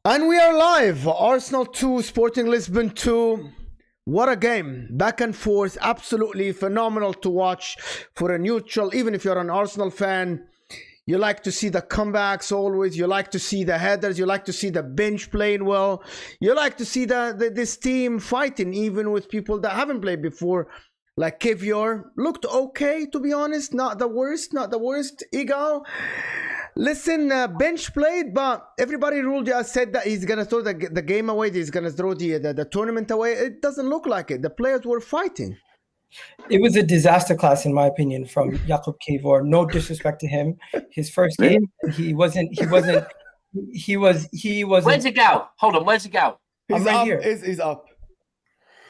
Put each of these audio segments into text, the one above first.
And we are live. Arsenal 2, Sporting Lisbon 2. What a game. Back and forth. Absolutely phenomenal to watch for a neutral. Even if you're an Arsenal fan, you like to see the comebacks always. You like to see the headers. You like to see the bench playing well. You like to see this team fighting even with people that haven't played before. Like Kivior. Looked okay, to be honest. Not the worst. Igal. Listen, bench played, but everybody ruled. Said that he's gonna throw the game away. He's gonna throw the tournament away. It doesn't look like it. The players were fighting. It was a disaster class, in my opinion, from Jakub Kivior. No disrespect to him. His first game, he wasn't. Where's it go? Hold on, where's it go? He's I'm right up. here. He's up.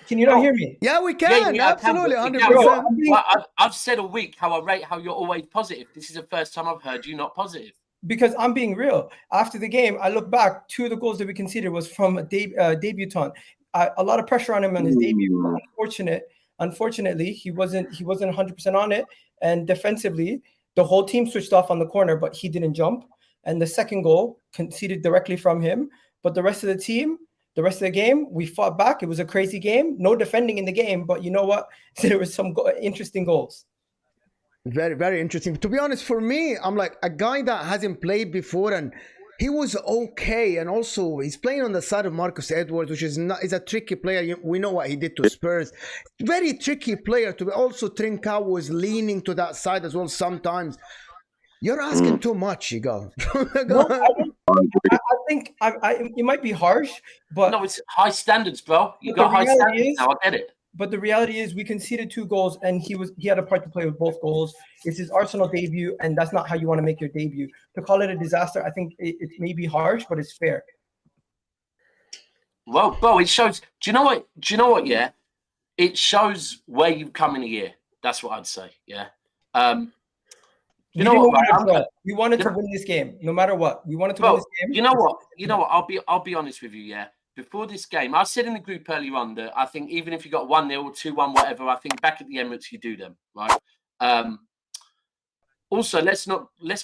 Can you not hear me? Yeah, we can. Yeah, absolutely, 100%. I've said all week how I rate how you're always positive. This is the first time I've heard you not positive. Because I'm being real. After the game, I look back. 2 of the goals that we conceded was from a debutant. A lot of pressure on him on his debut. Unfortunately, he wasn't 100% on it. And defensively, the whole team switched off on the corner, but he didn't jump. And the second goal conceded directly from him. But the rest of the team, the rest of the game, we fought back. It was a crazy game. No defending in the game, but you know what? There was some interesting goals. Very, very interesting. To be honest, for me, I'm like a guy that hasn't played before, and he was okay. And also, he's playing on the side of Marcus Edwards, which is a tricky player. We know what he did to Spurs. Very tricky player to be. Also, Trincao was leaning to that side as well sometimes. You're asking too much, Igal. I think it might be harsh, but no, it's high standards, bro. You got high standards now. I get it. But the reality is, we conceded 2 goals, and he had a part to play with both goals. It's his Arsenal debut, and that's not how you want to make your debut. To call it a disaster, I think it may be harsh, but it's fair. Well, bro, it shows. Do you know what? Yeah, it shows where you've come in a year. That's what I'd say. Yeah. You know what? We wanted to win this game, no matter what. We wanted to win this game. You know what? I'll be honest with you. Yeah. Before this game, I said in the group earlier on that I think even if you got 1-0 or 2-1, whatever, I think back at the Emirates you do them, right? Also, let's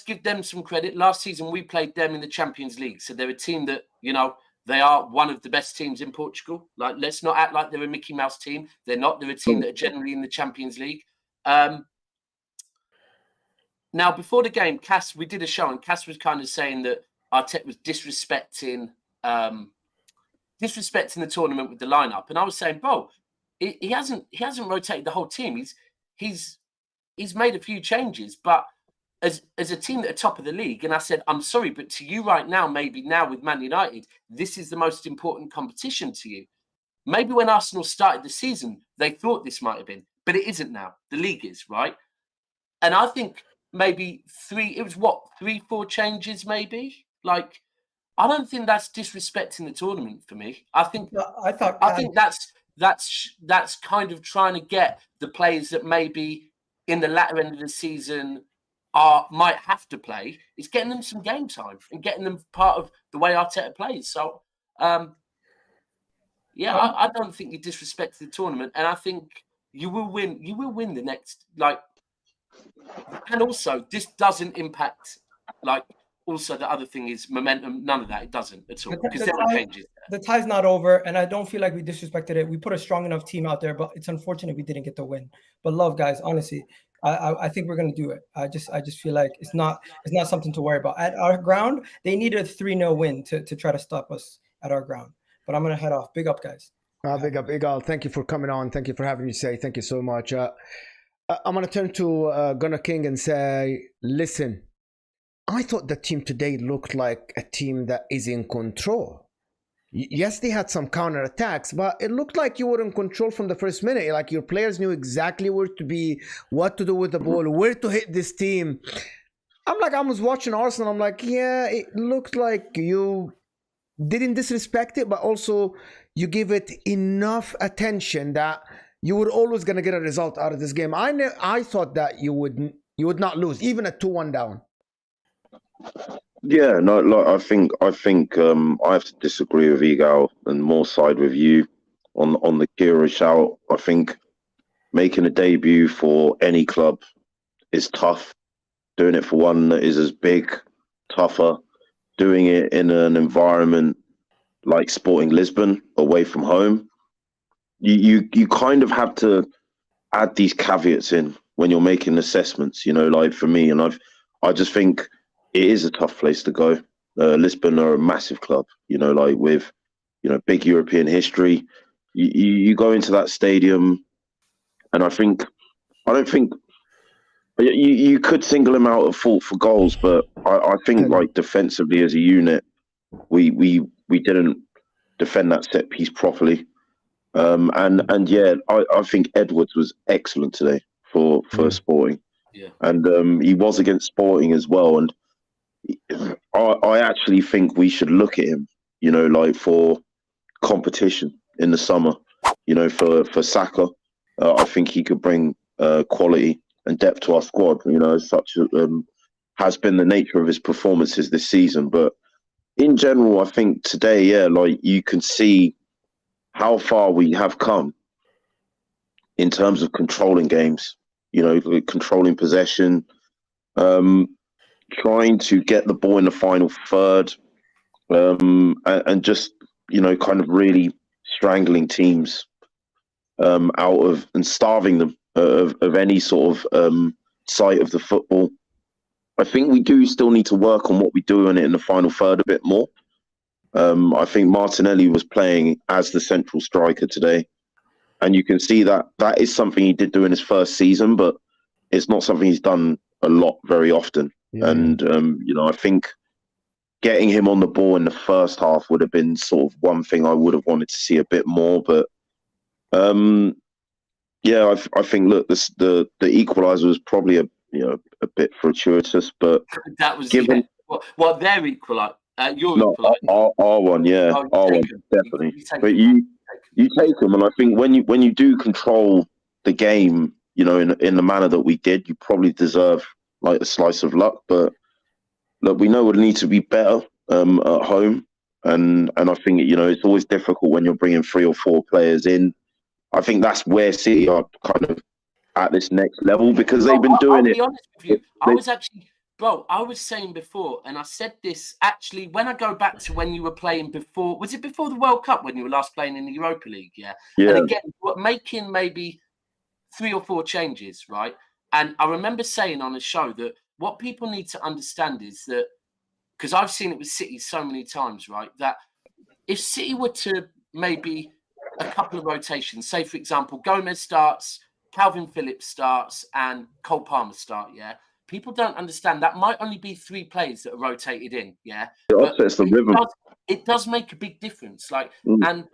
give them some credit. Last season we played them in the Champions League, so they're a team that they are one of the best teams in Portugal. Like, let's not act like they're a Mickey Mouse team. They're not. They're a team that are generally in the Champions League. Now, before the game, we did a show, and Cass was kind of saying that Arteta was disrespecting the tournament with the lineup, and I was saying, bro, he hasn't rotated the whole team. He's made a few changes, but as a team that are top of the league, and I said, I'm sorry, but to you right now, maybe now with Man United, this is the most important competition to you. Maybe when Arsenal started the season, they thought this might have been, but it isn't now. The league is, right? And I think maybe 3-4 changes, maybe. Like, I don't think that's disrespecting the tournament for me. I think that's kind of trying to get the players that maybe in the latter end of the season might have to play. It's getting them some game time and getting them part of the way Arteta plays. So, I don't think you disrespect the tournament, and I think you will win. You will win the next and also this doesn't impact Also, the other thing is momentum. None of that. It doesn't at all because there are changes. The tie's not over, and I don't feel like we disrespected it. We put a strong enough team out there, but it's unfortunate we didn't get the win. But love, guys, honestly, I think we're gonna do it. I just feel like it's not something to worry about. At our ground, they needed a 3-0 win to try to stop us at our ground. But I'm gonna head off. Big up, guys. Big up, Igal. Thank you for coming on. Thank you for having me say. Thank you so much. I'm gonna turn to Gunnar King and say, listen. I thought the team today looked like a team that is in control. Yes, they had some counter attacks, but it looked like you were in control from the first minute. Like your players knew exactly where to be, what to do with the ball, where to hit this team. I was watching Arsenal. I'm like, yeah, it looked like you didn't disrespect it, but also you give it enough attention that you were always going to get a result out of this game. I thought that you would not lose, even at 2-1 down. Yeah, no, I think I have to disagree with Igal and more side with you on the Kira shout. I think making a debut for any club is tough. Doing it for one that is as big, tougher. Doing it in an environment like Sporting Lisbon away from home. You kind of have to add these caveats in when you're making assessments, like for me, and I just think it is a tough place to go. Lisbon are a massive club, like with, big European history. You go into that stadium, and I don't think you could single him out of fault for goals, but I think like defensively as a unit, we didn't defend that set piece properly. And yeah, I think Edwards was excellent today for Sporting. Yeah. And he was against Sporting as well. And I actually think we should look at him, like for competition in the summer, for Saka. I think he could bring quality and depth to our squad, such has been the nature of his performances this season. But in general, I think today, yeah, like you can see how far we have come in terms of controlling games, controlling possession, trying to get the ball in the final third, and just, kind of really strangling teams out of and starving them of any sort of sight of the football. I think we do still need to work on what we do in the final third a bit more. I think Martinelli was playing as the central striker today, and you can see that is something he did do in his first season, but it's not something he's done a lot very often. Yeah. And I think getting him on the ball in the first half would have been sort of one thing I would have wanted to see a bit more. But yeah, I think look, the equaliser was probably a bit fortuitous, but that was given what their equaliser. Our one, yeah, our one, definitely. But you take them, and I think when you do control the game, in the manner that we did, you probably deserve like a slice of luck. But look, we know it needs to be better at home, and I think it's always difficult when you're bringing 3 or 4 players in. I think that's where City are kind of at this next level, because they've been doing it. I'll be honest with you. I was actually. Bro, I was saying before, and I said this actually when I go back to when you were playing before. Was it before the World Cup when you were last playing in the Europa League? Yeah. And again, making maybe 3 or 4 changes, right? And I remember saying on a show that what people need to understand is that, because I've seen it with City so many times, right? That if City were to maybe a couple of rotations, say for example, Gomez starts, Calvin Phillips starts, and Cole Palmer start, yeah. People don't understand that might only be 3 players that are rotated in, yeah. But it does make a big difference. Like, and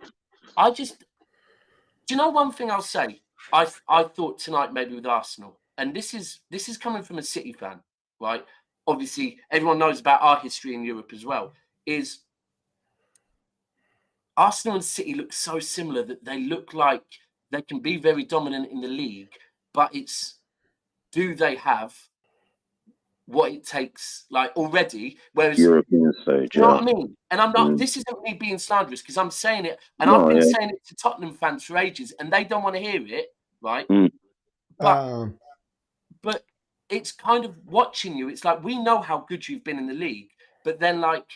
I just, do you know one thing I'll say? I thought tonight maybe with Arsenal, and this is coming from a City fan, right? Obviously, everyone knows about our history in Europe as well. Is Arsenal and City look so similar that they look like they can be very dominant in the league, but it's, do they have what it takes, like already? Whereas European stage, you know what I mean? And I'm not. This isn't me being slanderous, because I'm saying it, and I've been saying it to Tottenham fans for ages, and they don't want to hear it, right? But it's kind of watching you. It's like, we know how good you've been in the league, but then like,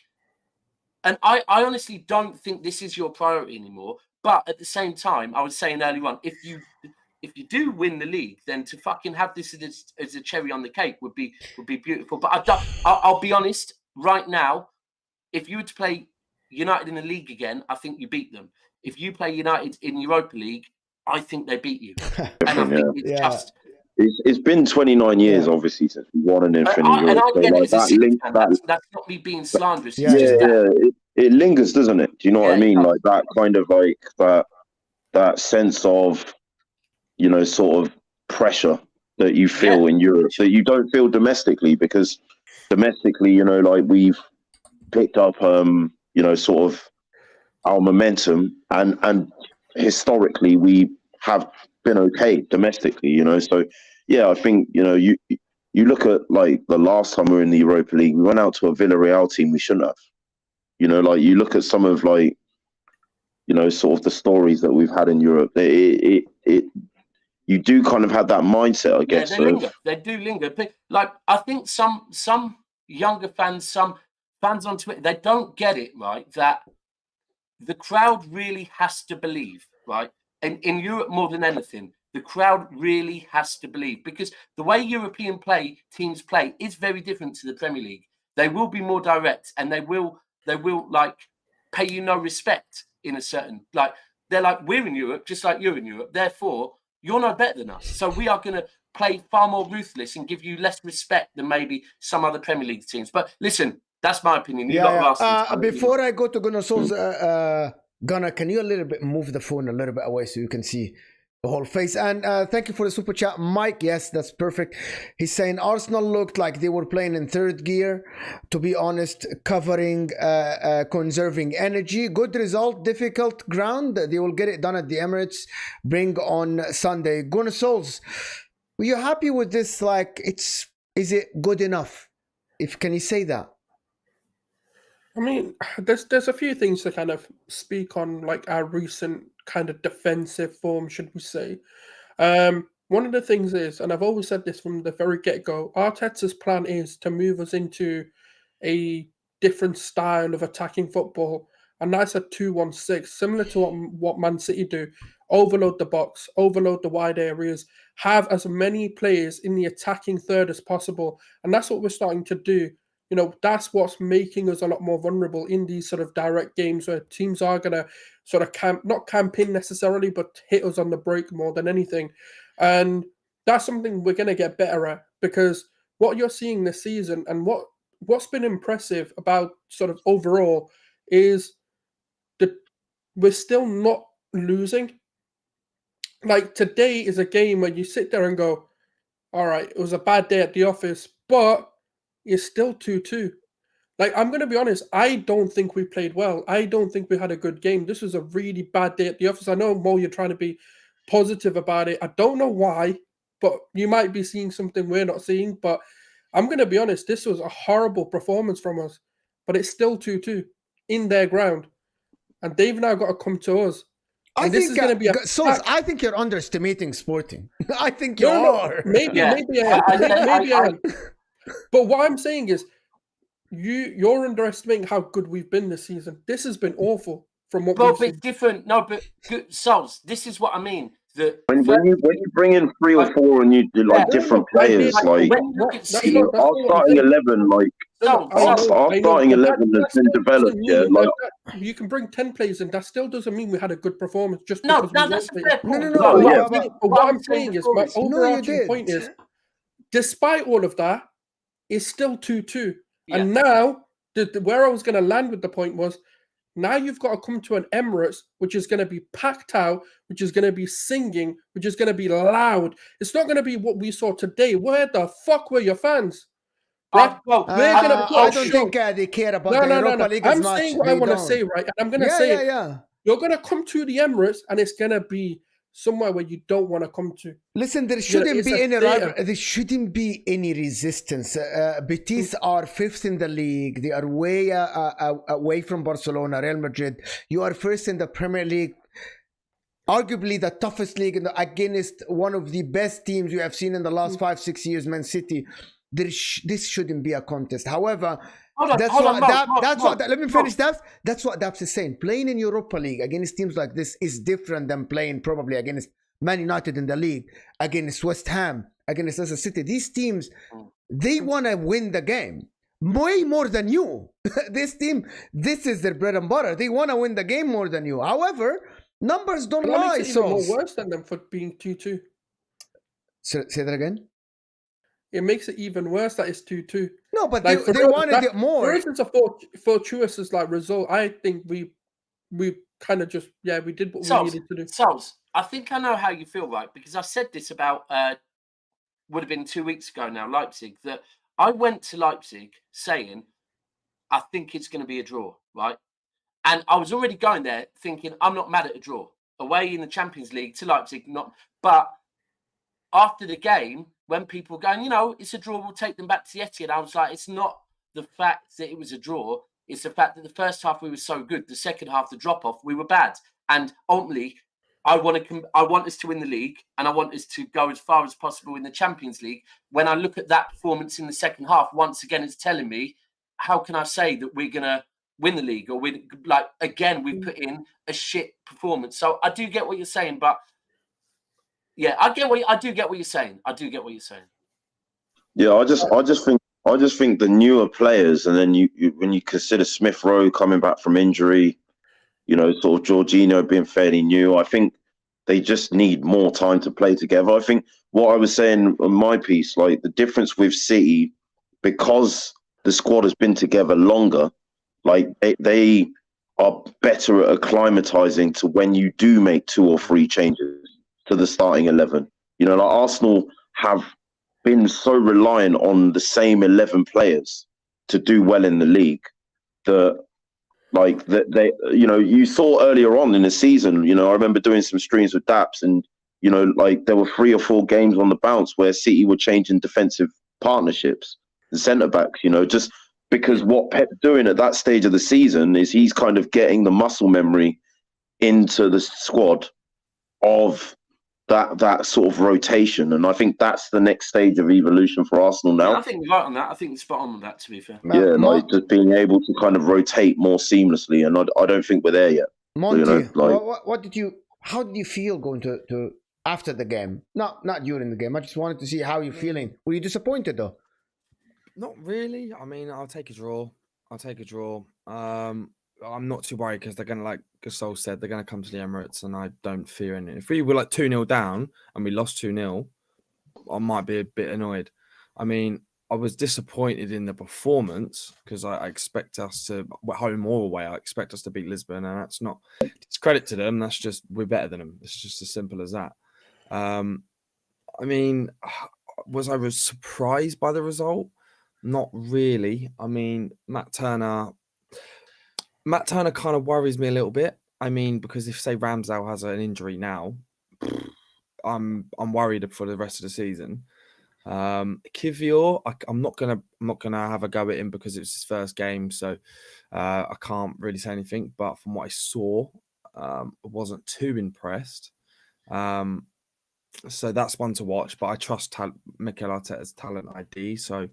and I honestly don't think this is your priority anymore. But at the same time, I was saying earlier on, if you do win the league, then to fucking have this as a cherry on the cake would be beautiful. But I'll be honest, right now, if you were to play United in the league again, I think you beat them. If you play United in Europa League, I think they beat you. And I think it's just... It's been 29 years, obviously, since we won an Infinite Europe. And I get it as a City fan. That's not me being slanderous. It lingers, doesn't it? Do you know what I mean? Like that kind of like that sense of, sort of pressure that you feel in Europe that you don't feel domestically, because domestically, like we've picked up, sort of our momentum, and historically we have been okay domestically, So yeah, I think you look at like the last time we were in the Europa League, we went out to a Villarreal team we shouldn't have. Like you look at some of like sort of the stories that we've had in Europe. You do kind of have that mindset, I guess. Yeah, they do linger. But like, I think some younger fans, some fans on Twitter, they don't get it, right? That the crowd really has to believe, right? And in Europe, more than anything, the crowd really has to believe, because the way European teams play is very different to the Premier League. They will be more direct, and they will like pay you no respect in a certain, like, they're like, we're in Europe, just like you're in Europe. Therefore, you're no better than us. So we are going to play far more ruthless and give you less respect than maybe some other Premier League teams. But listen, that's my opinion. Before I go to Gunnar Sol's, Gunnar, can you a little bit move the phone a little bit away so you can see the whole face? And thank you for the super chat, Mike. Yes, that's perfect. He's saying Arsenal looked like they were playing in third gear, to be honest, conserving energy. Good result, difficult ground. They will get it done at the Emirates. Bring on Sunday. Gunnar Sol's, were you happy with this? Like, is it good enough? Can you say that? I mean, there's a few things to kind of speak on, like our recent kind of defensive form, should we say. One of the things is, and I've always said this from the very get-go, Arteta's plan is to move us into a different style of attacking football, and that's a 2-1-6, similar to what Man City do. Overload the box, overload the wide areas, have as many players in the attacking third as possible, and that's what we're starting to do. You know, that's what's making us a lot more vulnerable in these sort of direct games where teams are going to sort of not camp in necessarily, but hit us on the break more than anything. And that's something we're going to get better at, because what you're seeing this season and what's been impressive about sort of overall is that we're still not losing. Like, today is a game where you sit there and go, all right, it was a bad day at the office, but it's still 2-2. Like, I'm going to be honest, I don't think we played well. I don't think we had a good game. This was a really bad day at the office. I know, Mo, you're trying to be positive about it. I don't know why, but you might be seeing something we're not seeing. But I'm going to be honest, this was a horrible performance from us, but it's still 2-2 in their ground. And they've now got to come to us. I this think, is going to be I think you're underestimating Sporting. I think you No, are. Maybe I am. But what I'm saying is, you're underestimating how good we've been this season. This has been awful from what we've seen. Different. No, but good souls. This is what I mean. When you bring in 3 or 4 and you do like different players, like our starting 11, like our starting 11 has been developed. Yeah, like you can bring 10 players in. That still doesn't mean we had a good performance. Just no, because that's a fair point. What I'm saying is, my overarching point is, despite all of that, it's still 2-2. Yeah. And now, where I was going to land with the point was, now you've got to come to an Emirates, which is going to be packed out, which is going to be singing, which is going to be loud. It's not going to be what we saw today. Where the fuck were your fans? Right? I don't think they care about the Europa League as much. I'm saying what I want to say, right? And I'm going to say it. You're going to come to the Emirates, and it's going to be somewhere where you don't want to come to. Listen, there shouldn't be any resistance. Betis are 5th in the league. They are way away from Barcelona, Real Madrid. You are 1st in the Premier League, arguably the toughest league against one of the best teams you have seen in the last 5-6 years, Man City. This shouldn't be a contest. However, that's what let me finish, Daps. That's what Daps is saying. Playing in Europa League against teams like this is different than playing probably against Man United in the league, against West Ham, against Leicester City. These teams, they want to win the game way more than you. This team, this is their bread and butter. They want to win the game more than you. However, numbers don't lie. Makes it even more worse than them for being 2-2. Say that again. It makes it even worse that it's 2-2. No, but like, they wanted it more. For instance, a fortuitous result, I think we kind of just, we did what we needed to do. Sals, I think I know how you feel, right? Because I said this about, would have been 2 weeks ago now, Leipzig, that I went to Leipzig saying, I think it's going to be a draw, right? And I was already going there thinking, I'm not mad at a draw. Away in the Champions League to Leipzig, but after the game, when people were going, it's a draw, we'll take them back to the Etihad, I was like, it's not the fact that it was a draw, it's the fact that the first half we were so good, the second half, the drop-off, we were bad. And ultimately, I want us to win the league, and I want us to go as far as possible in the Champions League. When I look at that performance in the second half, once again, it's telling me, how can I say that we're win the league or win. Like again, we've put in a shit performance. So I do get what you're saying, but yeah, I do get what you're saying. I do get what you're saying. Yeah, I just think the newer players, and then you when you consider Smith Rowe coming back from injury, you know, sort of Jorginho being fairly new, I think they just need more time to play together. I think what I was saying on my piece, like the difference with City, because the squad has been together longer, like they are better at acclimatizing to when you do make 2 or 3 changes to the starting 11. You know, like Arsenal have been so reliant on the same 11 players to do well in the league that, like, that they, you know, you saw earlier on in the season, you know, I remember doing some streams with Daps, and, you know, like there were 3 or 4 games on the bounce where City were changing defensive partnerships and centre backs, you know, just because what Pep's doing at that stage of the season is he's kind of getting the muscle memory into the squad of that sort of rotation, and I think that's the next stage of evolution for Arsenal now. Yeah, I think you're right on that. I think you're spot on with that, to be fair. Yeah, like just being able to kind of rotate more seamlessly, and I don't think we're there yet. Monty, so, you know, like, how did you feel going to after the game? Not during the game. I just wanted to see how you're feeling. Were you disappointed though? Not really. I mean, I'll take a draw. I'm not too worried because they're going to, like Gasol said, they're going to come to the Emirates, and I don't fear anything. If we were like 2-0 down and we lost 2-0, I might be a bit annoyed. I mean, I was disappointed in the performance because I expect us to, home or away, I expect us to beat Lisbon, and that's not discredit to them. That's just, we're better than them. It's just as simple as that. I mean, was I surprised by the result? Not really. I mean, Matt Turner kind of worries me a little bit. I mean, because if say Ramsdale has an injury now, I'm worried for the rest of the season. Kivior, I'm not gonna have a go at him because it's his first game, so I can't really say anything. But from what I saw, I wasn't too impressed. So that's one to watch. But I trust Mikel Arteta's talent ID, so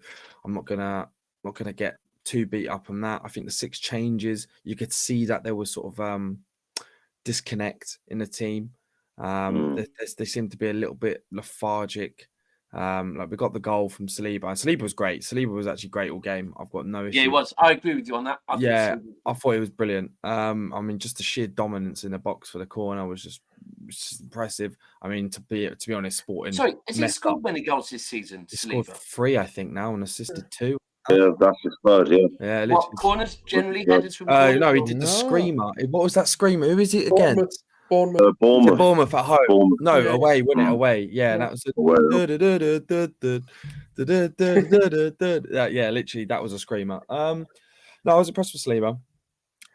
I'm not gonna get too beat up on that. I think the 6 changes, you could see that there was sort of disconnect in the team. They seem to be a little bit lethargic. Like we got the goal from Saliba. Saliba was great. Saliba was actually great all game. I've got no issue. Yeah, he was. I agree with you on that. I thought he was brilliant. I mean, just the sheer dominance in the box for the corner was just impressive. I mean, to be honest, Sporting. Sorry, has he scored many goals this season? He scored 3, I think, now, and assisted 2. Yeah, that's his third. Yeah. What corners generally headed from? No, he did the screamer. What was that screamer? Who is it again? Bournemouth at home. Bournemouth. No, away. Win it away. Yeah, that was yeah, literally, that was a screamer. No, I was impressed with Saliba.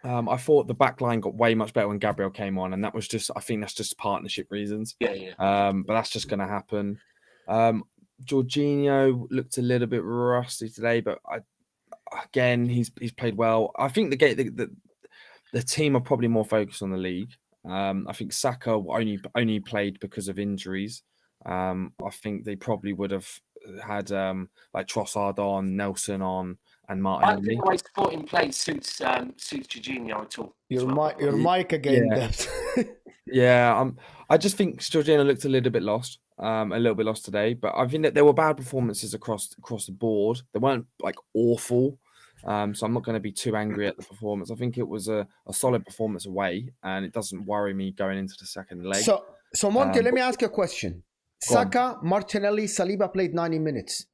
I thought the back line got way much better when Gabriel came on, and that was just, I think that's just partnership reasons. Yeah. But that's just going to happen. Jorginho looked a little bit rusty today, but again, he's played well. I think the team are probably more focused on the league. I think Saka only played because of injuries. I think they probably would have had like Trossard on, Nelson on, and Martin. I don't think the way Sporting play suits Jorginho at all. Your mic again, Yeah. I just think Jorginho looked a little bit lost. Today, but I think that there were bad performances across the board. They weren't like awful. So I'm not going to be too angry at the performance. I think it was a solid performance away, and it doesn't worry me going into the second leg. So Monty, let me ask you a question. Saka, Martinelli, Saliba played 90 minutes.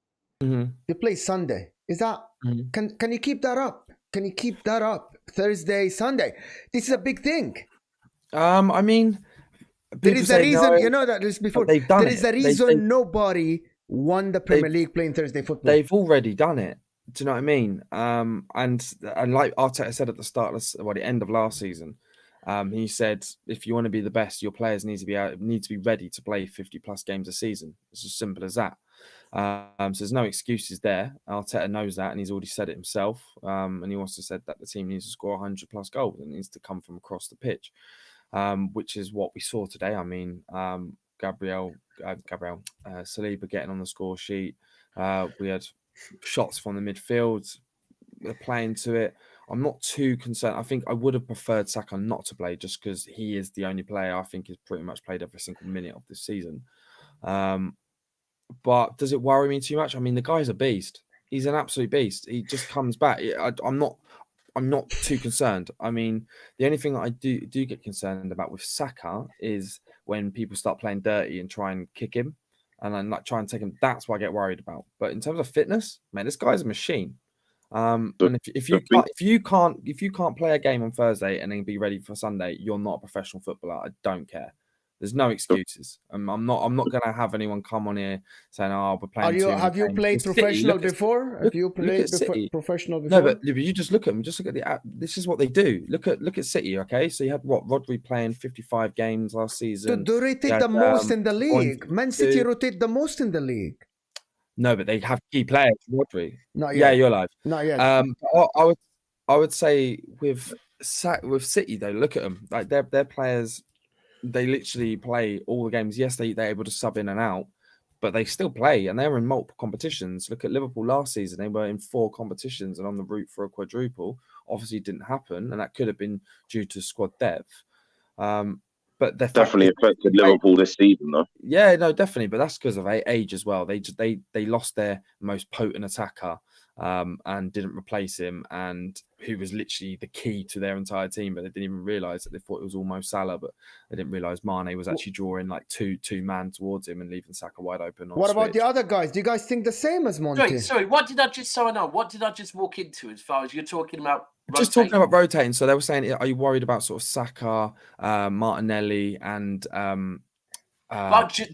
Mm-hmm. They played Sunday. Is that can you keep that up? Can you keep that up? Thursday, Sunday. This is a big thing. I mean, there is a reason, you know that this before. There is a reason nobody won the Premier League playing Thursday football. They've already done it. Do you know what I mean? And like Arteta said at the end of last season, he said, if you want to be the best, your players need to be ready to play 50+ games a season. It's as simple as that. So there's no excuses there. Arteta knows that, and he's already said it himself. And he also said that the team needs to score 100+ goals. It needs to come from across the pitch, which is what we saw today. I mean, Saliba getting on the score sheet. We had shots from the midfield, playing to it. I'm not too concerned. I think I would have preferred Saka not to play just because he is the only player I think has pretty much played every single minute of this season. But does it worry me too much? I mean, the guy's a beast. He's an absolute beast. He just comes back. I'm not too concerned. I mean, the only thing that I do get concerned about with Saka is when people start playing dirty and try and kick him and then like try and take him. That's what I get worried about. But in terms of fitness, man, this guy's a machine. And if you can't play a game on Thursday and then be ready for Sunday, you're not a professional footballer. I don't care. There's no excuses. I'm not going to have anyone come on here saying, "Oh, we're playing." Have you played professional before? Have you played professional before? No, but you just look at them. Just look at the app. This is what they do. Look at City. Okay, so you had Rodri playing 55 games last season. They rotate the most in the league. Man City rotate the most in the league. No, but they have key players. Rodri. Not yet. Yeah, you're live. Not yet. I would say with City though, look at them. Like their players. They literally play all the games. Yes, they're able to sub in and out, but they still play and they're in multiple competitions. Look at Liverpool last season. They were in 4 competitions and on the route for a quadruple. Obviously, it didn't happen, and that could have been due to squad depth. But they're definitely affected Liverpool this season, though. Yeah, no, definitely. But that's because of age as well. They lost their most potent attacker and didn't replace him, and who was literally the key to their entire team. But they didn't even realise that they thought it was almost Salah, but they didn't realise Mane was actually drawing like two man towards him and leaving Saka wide open. What about the other guys? Do you guys think the same as Monty? Sorry. What did I just walk into as far as you're talking about? Just talking about rotating. So they were saying, are you worried about sort of Saka, Martinelli, and do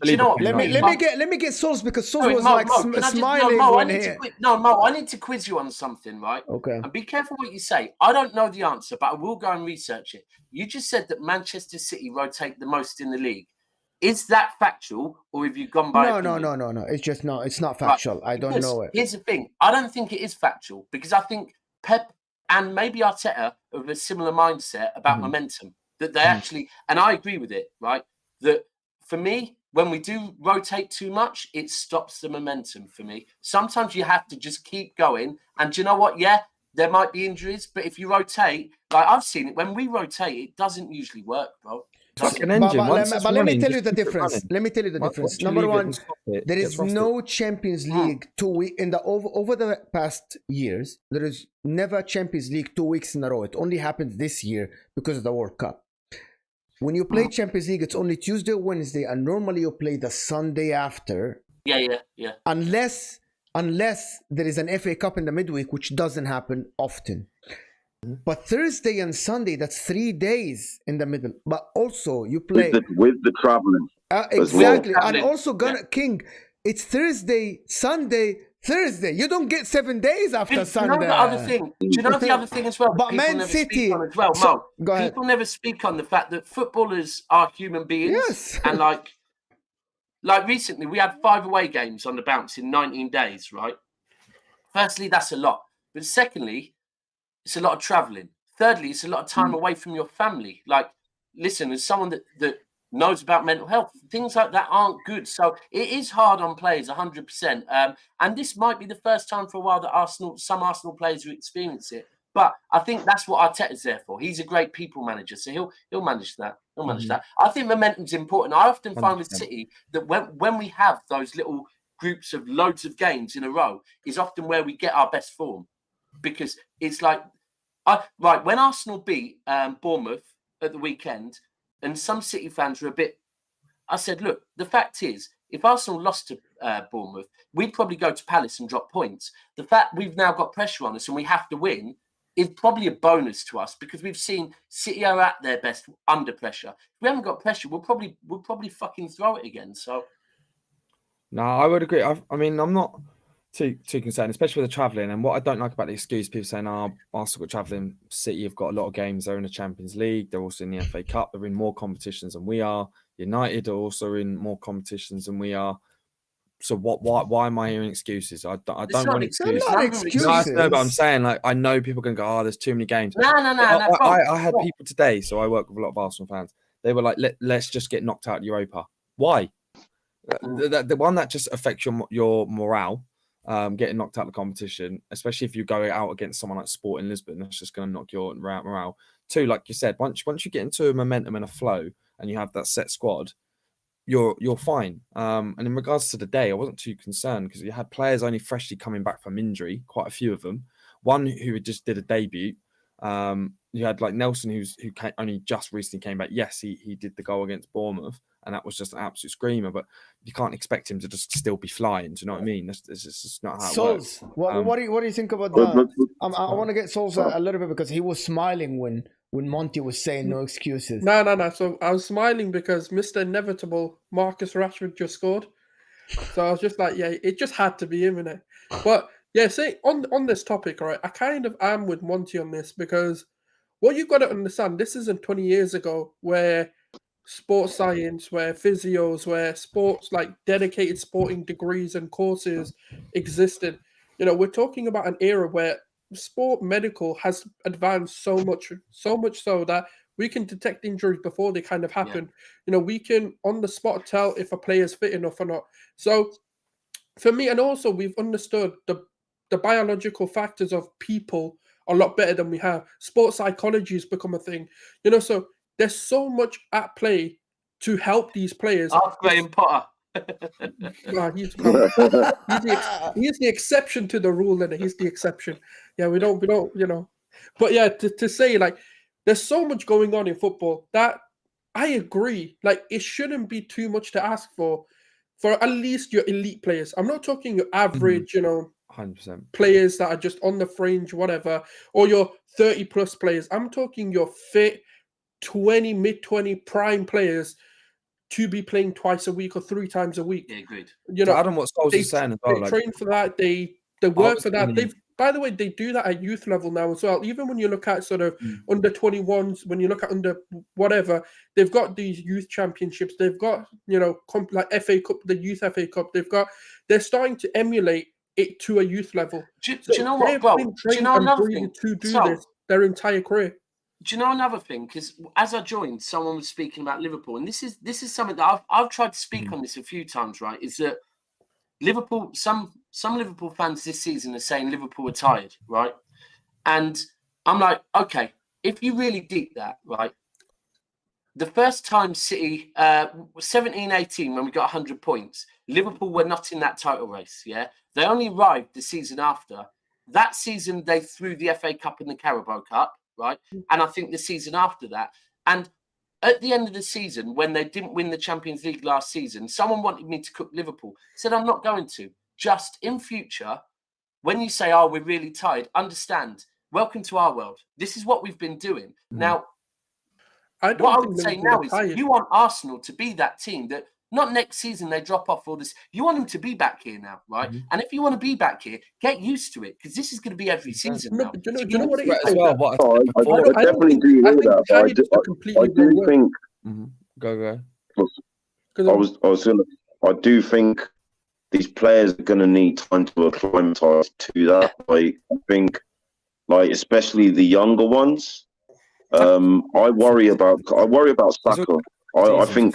you know what? Let me get Souls, because Souls was smiling when he. Mo, I need to quiz you on something, right? Okay. And be careful what you say. I don't know the answer, but I will go and research it. You just said that Manchester City rotate the most in the league. Is that factual, or have you gone by? No. It's just it's not factual. Right. I don't know it. Here's the thing. I don't think it is factual, because I think Pep and maybe Arteta have a similar mindset about momentum. That they actually, and I agree with it, right? That for me, when we do rotate too much, it stops the momentum for me. Sometimes you have to just keep going. And do you know what? Yeah, there might be injuries, but if you rotate, like I've seen it, when we rotate, it doesn't usually work, bro. Like an engine. But let me tell you the difference. Number one, there is no Champions League 2 weeks in the over the past years. There is never Champions League 2 weeks in a row. It only happens this year because of the World Cup. When you play Champions League, it's only Tuesday, Wednesday, and normally you play the Sunday after. Yeah. Unless there is an FA Cup in the midweek, which doesn't happen often. But Thursday and Sunday, that's 3 days in the middle. But also you play with the traveling. Exactly. And also King, it's Thursday, Sunday, Thursday. You don't get 7 days after Sunday. Do you know the other thing as well? But Man City as well, Mo, go ahead. People never speak on the fact that footballers are human beings. Yes. And like recently, we had 5 away games on the bounce in 19 days, right? Firstly, that's a lot. But secondly, it's a lot of traveling. Thirdly, it's a lot of time away from your family. Like, listen, as someone that knows about mental health, things like that aren't good. So it is hard on players, 100%. And this might be the first time for a while that some Arsenal players will experience it. But I think that's what Arteta's there for. He's a great people manager, so he'll manage that. He'll manage that. I think momentum's important. I often find with City that when we have those little groups of loads of games in a row, is often where we get our best form, because it's like. When Arsenal beat Bournemouth at the weekend, and some City fans were a bit, I said, look, the fact is, if Arsenal lost to Bournemouth, we'd probably go to Palace and drop points. The fact we've now got pressure on us and we have to win is probably a bonus to us, because we've seen City are at their best under pressure. If we haven't got pressure, we'll probably fucking throw it again. So, no, I would agree. I mean, I'm not too concerned, especially with the travelling. And what I don't like about the excuse, people saying, Arsenal got travelling, City have got a lot of games, they're in the Champions League, they're also in the FA Cup, they're in more competitions than we are. United are also in more competitions than we are. So why am I hearing excuses? I don't want excuses. No, but I'm saying, like, I know people can go, there's too many games. No. I had people today, so I work with a lot of Arsenal fans. They were like, let's just get knocked out of Europa. Why? The one that just affects your morale. getting knocked out of the competition, especially if you go out against someone like Sporting Lisbon, that's just going to knock your morale. Two, like you said, once you get into a momentum and a flow, and you have that set squad, you're fine. And in regards to the day, I wasn't too concerned because you had players only freshly coming back from injury, quite a few of them. One who just did a debut. You had like Nelson, who only just recently came back. Yes, he did the goal against Bournemouth, and that was just an absolute screamer. But you can't expect him to just still be flying. Do you know what I mean? That's just not how it works. What do you think about that? I want to get Souls a little bit because he was smiling when Monty was saying no excuses. No. So I was smiling because Mr. Inevitable, Marcus Rashford, just scored. So I was just like, yeah, it just had to be him, innit? But yeah, say on this topic, right? I kind of am with Monty on this because what you've got to understand, this isn't 20 years ago where sports science, where physios, where sports, like dedicated sporting degrees and courses existed. We're talking about an era where sport medical has advanced so much so that we can detect injuries before they kind of happen. Yeah. We can on the spot tell if a player is fit enough or not. So for me, and also we've understood the biological factors of people a lot better than we have. Sports psychology has become a thing. So there's so much at play to help these players. Graham Potter. He's the exception to the rule, and he's the exception. Yeah, we don't, But yeah, to say like there's so much going on in football that I agree. Like it shouldn't be too much to ask for at least your elite players. I'm not talking your average, 100% players that are just on the fringe, whatever, or your 30+ players. I'm talking your fit 20, mid-20 prime players to be playing twice a week or 3 times a week. Yeah, good. Adam, what Scholes is saying as well. They train for that. They work for that. By the way, they do that at youth level now as well. Even when you look at sort of under 21s, when you look at under whatever, they've got these youth championships. They've got, like FA Cup, the youth FA Cup. They're starting to emulate it to a youth level. Do you know what, bro? Do you know another thing? To do this their entire career. Do you know another thing? Because as I joined, someone was speaking about Liverpool, and this is something that I've tried to speak on this a few times. Right? Is that Liverpool? Some Liverpool fans this season are saying Liverpool are tired, right? And I'm like, okay, if you really deep that, right? The first time City, 17-18, when we got 100 points, Liverpool were not in that title race. Yeah, they only arrived the season after. That season, they threw the FA Cup and the Carabao Cup, right? And I think the season after that, and at the end of the season, when they didn't win the Champions League last season, someone wanted me to cook Liverpool. Said, I'm not going to. Just in future, when you say, oh, we're really tired, understand, welcome to our world. This is what we've been doing. Now, what I would say now is you want Arsenal to be that team that not next season they drop off all this. You want them to be back here now, right? And if you want to be back here, get used to it because this is going to be every season now. Do you know what it is? As well, I definitely do hear that. I do think. Go. I do think these players are going to need time to acclimatise to that. Like I think, like especially the younger ones. I worry about Saka. I think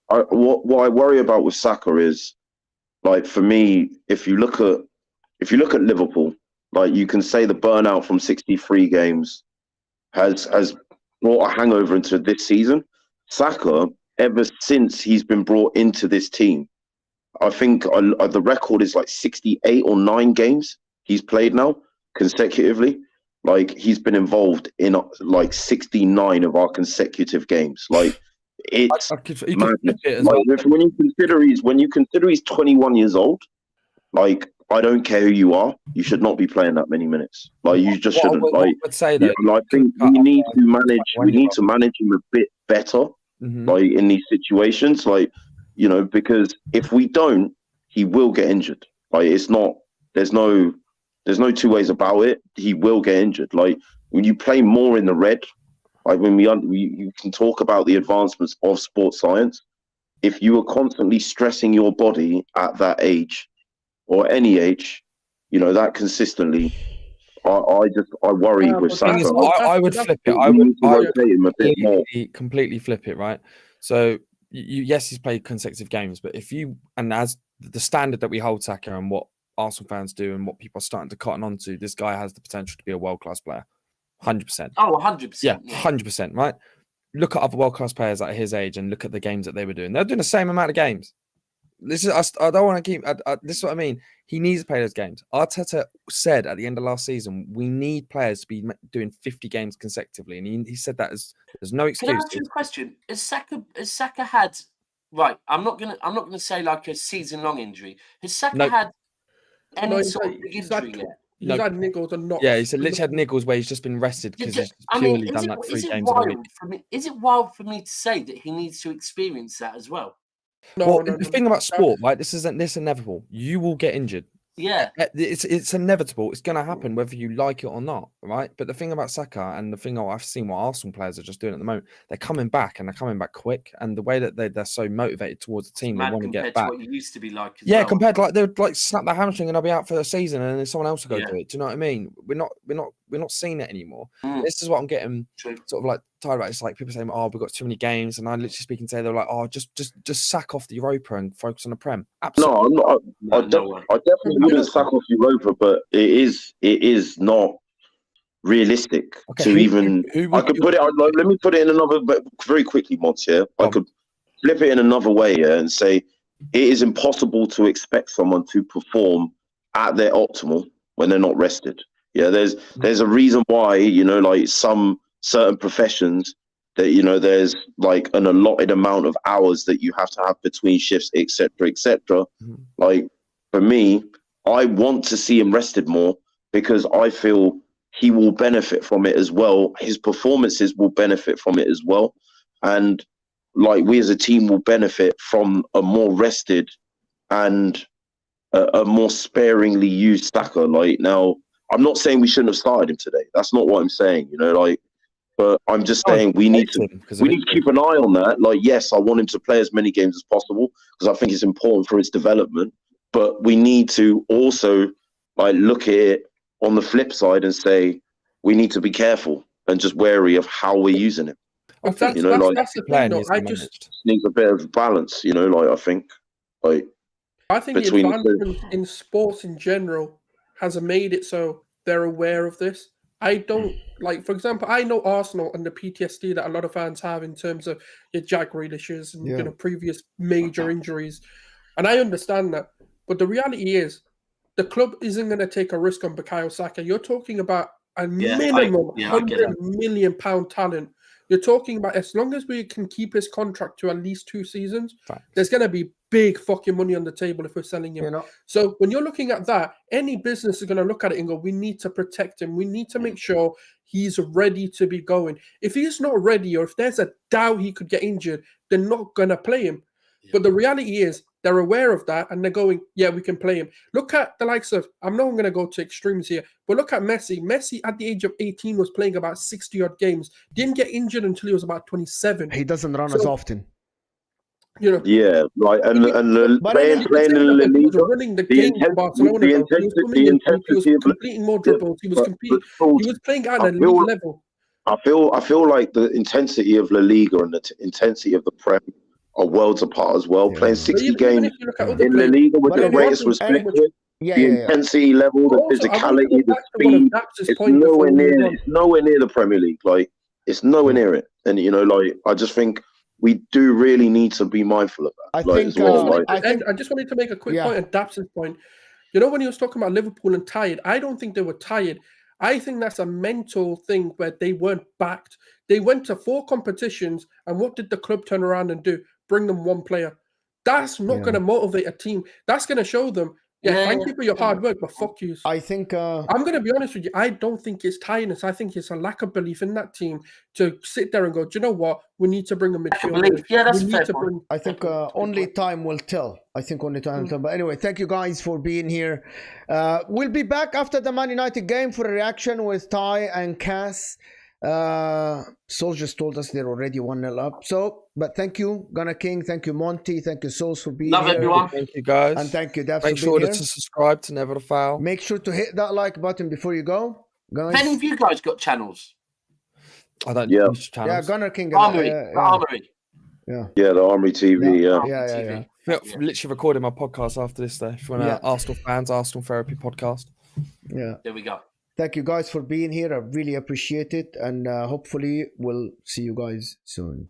what I worry about with Saka is, like for me, if you look at Liverpool, like you can say the burnout from 63 games has brought a hangover into this season. Saka, ever since he's been brought into this team, I think the record is like 68 or 9 games he's played now consecutively. Like he's been involved in like 69 of our consecutive games. Like it's madness. When you consider he's 21 years old, like I don't care who you are, you should not be playing that many minutes. Like you just shouldn't. I think we need to manage him a bit better. Like in these situations, like because if we don't, he will get injured. Like there's no two ways about it. He will get injured. Like when you play more in the red, like when you can talk about the advancements of sports science. If you are constantly stressing your body at that age or any age, that consistently, I worry with Saka. I would flip it. I would rotate him a bit more. Completely flip it, right? So yes, he's played consecutive games, but if you, and as the standard that we hold Saka and what Arsenal fans do and what people are starting to cotton onto, this guy has the potential to be a world-class player. 100%. Oh, 100%. Yeah, 100%, right? Look at other world-class players at his age and look at the games that they were doing. They're doing the same amount of games. This is I don't want to keep. This is what I mean. He needs to play those games. Arteta said at the end of last season, we need players to be doing 50 games consecutively, and he said that there's no excuse. Can I ask you a question? Has Saka had right? I'm not gonna say like a season-long injury. Has Saka had any sort of big injury yet? He's had niggles and not. Yeah, he's literally had niggles where he's just been rested because he's purely done like 3 games a week. Is it wild for me to say that he needs to experience that as well? No, the thing about sport, right? This inevitable. You will get injured. Yeah, it's inevitable. It's going to happen whether you like it or not, right? But the thing about Saka and the thing I've seen what Arsenal players are just doing at the moment, they're coming back and they're coming back quick. And the way that they're so motivated towards the team, they want to get back. To what you used to be like. Compared to like they would like snap their hamstring and I'll be out for the season, and then someone else will go do it. Do you know what I mean? We're not seeing it anymore. This is what I'm getting sort of like tired about. It's like people saying, "Oh, we've got too many games," and I literally speaking to they're like, "Oh, just sack off the Europa and focus on the Prem." Absolutely. No, I definitely wouldn't sack off Europa, but it is not realistic to even. I could put it. Let me put it in another, but very quickly, Monts. Yeah, I could flip it in another way, and say it is impossible to expect someone to perform at their optimal when they're not rested. Yeah, there's a reason why, like some certain professions that, there's like an allotted amount of hours that you have to have between shifts, etc., etc. Like for me, I want to see him rested more because I feel he will benefit from it as well. His performances will benefit from it as well. And like we as a team will benefit from a more rested and a more sparingly used Saka. Like now, I'm not saying we shouldn't have started him today. That's not what I'm saying, but I'm just saying we need to keep an eye on that. Like, yes, I want him to play as many games as possible because I think it's important for his development. But we need to also like look at it on the flip side and say we need to be careful and just wary of how we're using it. That's the thing, though. I just needs a bit of balance, I think the advancement in sports in general has made it so they're aware of this. I don't like, for example, I know Arsenal and the PTSD that a lot of fans have in terms of your Jack Grealishes and previous major injuries, and I understand that. But the reality is, the club isn't going to take a risk on Bukayo Saka. You're talking about a minimum £100 million talent. You're talking about as long as we can keep his contract to at least 2 seasons, there's going to be big fucking money on the table if we're selling him. So when you're looking at that, any business is going to look at it and go, we need to protect him. We need to make sure he's ready to be going. If he's not ready or if there's a doubt he could get injured, they're not going to play him. But the reality is they're aware of that and they're going, yeah, we can play him. Look at the likes of, I'm not going to go to extremes here, but look at Messi. Messi at the age of 18 was playing about 60-odd games. Didn't get injured until he was about 27. He doesn't run as often. Yeah, like and playing in La Liga, running the game for Barcelona. He was completing more dribbles. He was playing at a league level. I feel like the intensity of La Liga and the intensity of the Prem are worlds apart as well. Playing 60 games in La Liga with the greatest respect, the intensity level, the physicality, the speed, it's nowhere near the Premier League. Like it's nowhere near it. And I just think we do really need to be mindful of that. I just wanted to make a quick point on Daps's point. When he was talking about Liverpool and tired, I don't think they were tired. I think that's a mental thing where they weren't backed. They went to 4 competitions, and what did the club turn around and do? Bring them 1 player. That's not going to motivate a team. That's going to show them, thank you for your hard work, but fuck you. I think I'm going to be honest with you. I don't think it's tiredness. I think it's a lack of belief in that team to sit there and go, do you know what? We need to bring a midfielder. Yeah, that's a fair point. I think only time will tell. But anyway, thank you guys for being here. We'll be back after the Man United game for a reaction with Ty and Cass. Sol just told us they're already 1-0 up. But thank you, Gunnar King. Thank you, Monty. Thank you, Souls, for being here. Love everyone. Thank you, guys. And thank you, Daps, Make sure to subscribe to Never to Foul. Make sure to hit that like button before you go, guys. Have any of you guys got channels? I don't use channels. Yeah, Gunnar King. Armory. Yeah, the Armory TV. Yeah. Literally recording my podcast after this. Though, if you want to, Arsenal fans, Arsenal Therapy podcast. Yeah. There we go. Thank you guys for being here. I really appreciate it, and hopefully we'll see you guys soon.